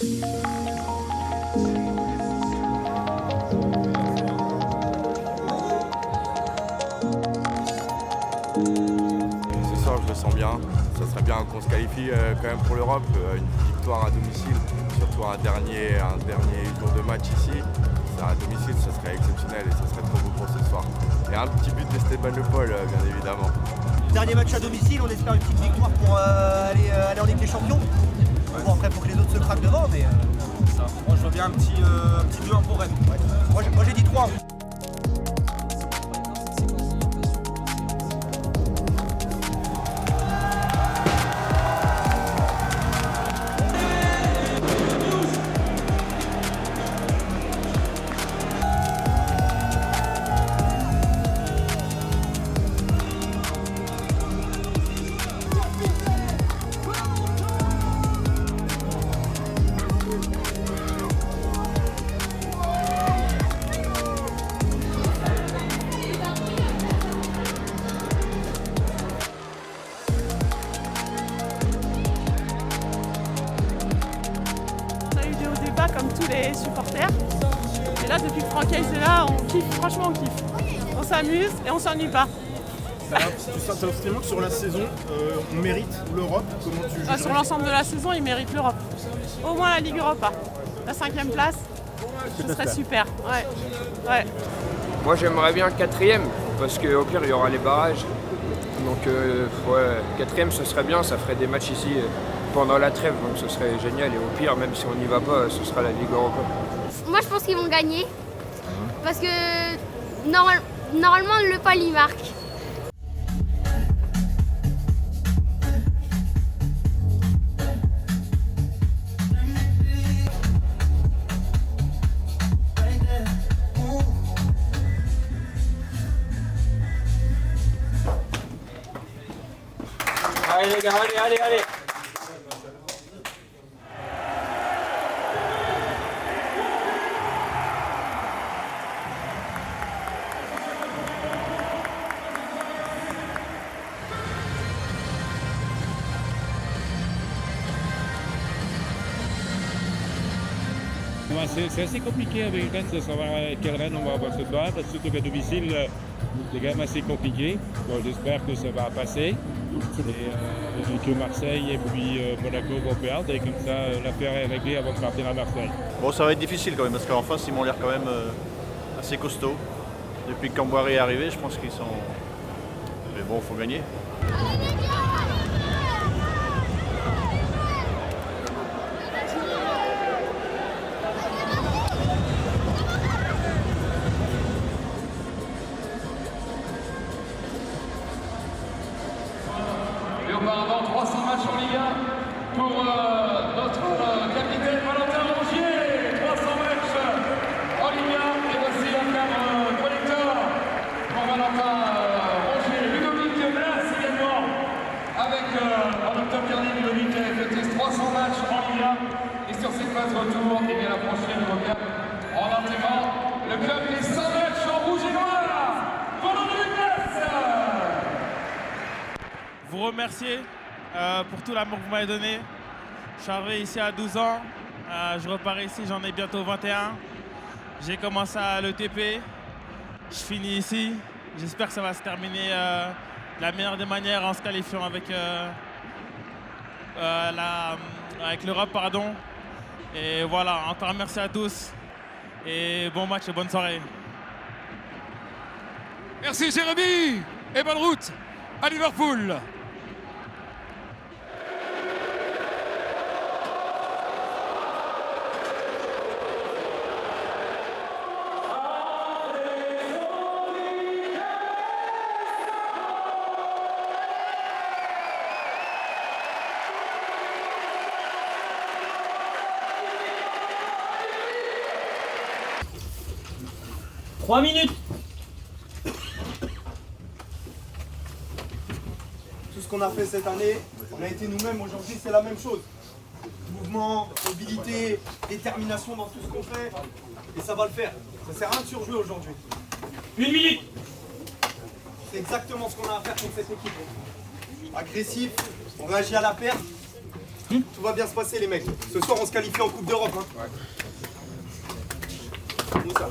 Ce soir, je le sens bien. Ça serait bien qu'on se qualifie quand même pour l'Europe. Une victoire à domicile, surtout un dernier jour de match ici. À domicile, ça serait exceptionnel et ça serait trop beau pour ce soir. Et un petit but d'Esteban Le Paul, bien évidemment. Dernier match à domicile, on espère une petite victoire pour aller en Ligue des Champions. Bon, après, il faut que les autres se craquent devant, mais... Ça. Moi, je vois bien un petit 2-1 pour Rennes. Ouais. Moi, j'ai dit 3. Comme tous les supporters. Et là, depuis que Franck est là, on kiffe, franchement on kiffe. On s'amuse et on s'ennuie pas. Tu as le sentiment que sur la saison, on mérite l'Europe? Comment tu juges? Sur l'ensemble de la saison, il mérite l'Europe. Au moins la Ligue Europa. La 5e place, ce serait super. Ouais. Moi j'aimerais bien 4e, parce qu'au pire il y aura les barrages. Donc 4e ce serait bien, ça ferait des matchs ici pendant la trêve, donc ce serait génial. Et au pire, même si on n'y va pas, ce sera la Ligue Europa. Moi je pense qu'ils vont gagner, parce que normalement Le Paul il marque. Allez les gars, allez. C'est assez compliqué avec Rennes de savoir quelle Rennes on va avoir ce soir, parce que surtout qu'à domicile, c'est quand même assez compliqué. Bon, j'espère que ça va passer et que Marseille et puis Monaco vont perdre et comme ça l'affaire est réglée avant de partir à Marseille. Bon, ça va être difficile quand même parce qu'en face ils m'ont l'air quand même assez costauds. Depuis que Camboire est arrivé, je pense qu'ils sont... Mais bon, il faut gagner. Et auparavant, 300 matchs en Ligue 1 pour notre capitaine Valentin Rongier. 300 matchs en Ligue 1. Et voici un cadre collecteur pour Valentin Rongier. Ludovic Blas également, avec en octobre dernier, Ludovic a effectué 300 matchs en Ligue 1. Et sur cette phase retour, et bien la prochaine revient en intégrant le club des 100 matchs en rouge et noir. Vous remercier pour tout l'amour que vous m'avez donné. Je suis arrivé ici à 12 ans, je repars ici, j'en ai bientôt 21. J'ai commencé à l'ETP, je finis ici. J'espère que ça va se terminer de la meilleure des manières en se qualifiant avec l'Europe, pardon. Et voilà, encore merci à tous et bon match et bonne soirée. Merci Jérémy et bonne route à Liverpool. Trois minutes. Tout ce qu'on a fait cette année, on a été nous-mêmes. Aujourd'hui, c'est la même chose. Mouvement, mobilité, détermination dans tout ce qu'on fait. Et ça va le faire. Ça sert à rien de surjouer aujourd'hui. Une minute. C'est exactement ce qu'on a à faire contre cette équipe. Agressif, on réagit à la perte. Tout va bien se passer les mecs. Ce soir on se qualifie en Coupe d'Europe. Hein. Moussa.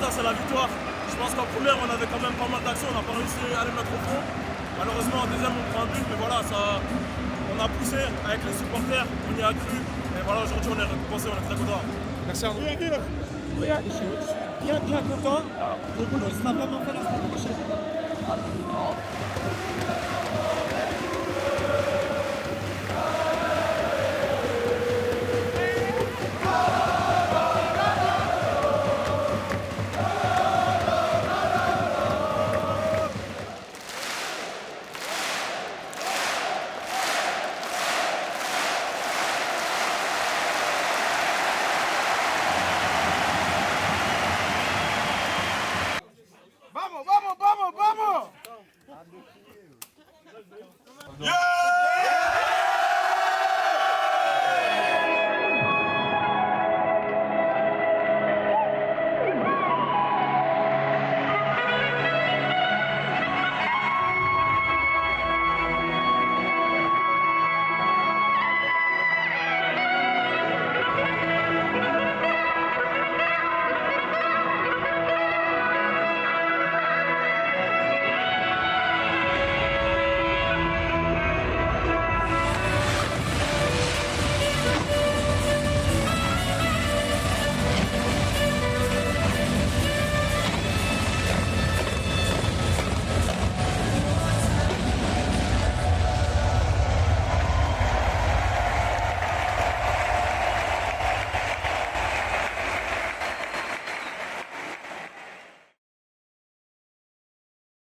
C'est la victoire. Je pense qu'en première, on avait quand même pas mal d'actions, on n'a pas réussi à les mettre au fond. Malheureusement, en deuxième, on prend un but, mais voilà, on a poussé avec les supporters, on y a cru. Et voilà, aujourd'hui, on est récompensé, on est très content. Merci à vous. Bien content. Le boulot sera vraiment fait la semaine prochaine.